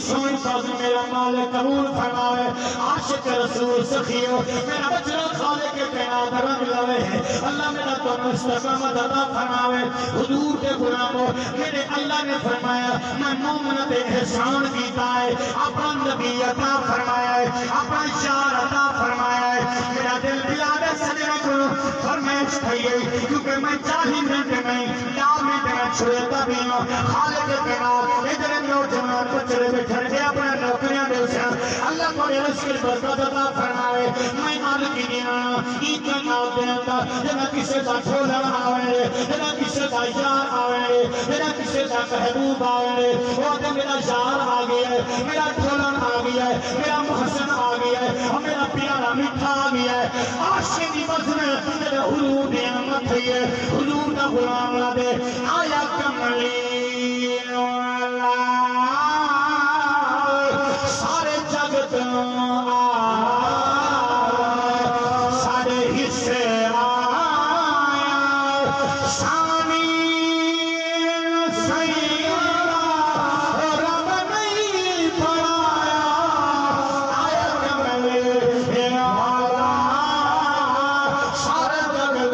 سوئی ساز میرا مالک قبول فرماوے عاشق رسول سخیو میرا بچڑا خالق کائنات رنگ لوے اللہ میرا تو استقامت عطا فرماوے حضور کے غلاموں میرے اللہ نے فرمایا میں مومن تے احسان کیتا ہے اپنا نبی عطا فرمایا ہے اپنا شعر عطا فرمایا ہے میرا دل بلاد سجنہ کو فرمائش کھائیے کیونکہ میں 40 منٹ میں 10 منٹ میں چھوڑتا بھی ہوں خالق کائنات ادھر نوجوان بچڑے بیٹھر کے اپنا نوکریاں دے سے اللہ کو رزق برکت عطا فرمائے میں عرض کی دیا ایک نام دے اندر جنہ کسے دا ٹھولا آوے جنہ کسے دا یار آوے جنہ کسے دا محبوب آوے وہ دے میرا یار آ گیا ہے میرا ٹھولا آ گیا ہے میرا محسن آ گیا ہے اور میرا پیارا مٹھا آ گیا ہے عاشقی وزن میرے حضور نعمت ہے حضور دا غلام نہ دے آیا کملی والا سارے جگت سارے حصے شانی سیدہ رب نہیں پڑھایا آیا کملی والا سارے جگت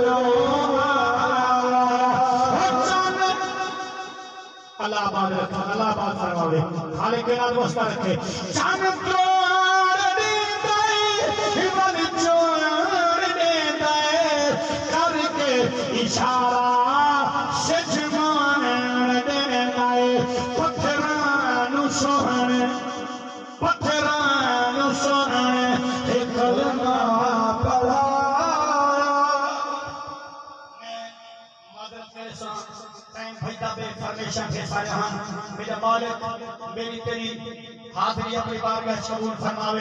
اللہ آباد رکھا اللہ آباد فرماوے خالق کے نام واسطہ رکھے جانت چوڑ دیتا ہے من چوڑ دیتا ہے کر کے اشارہ سجمان دیتا ہے پتھران سوہنے ایک کلمہ پڑھا ٹائم بھیجا بے فرمیشن کے سارے ہاں میرا مالک میری تیری حاضری اپنی بارگاہ قبول فرماوے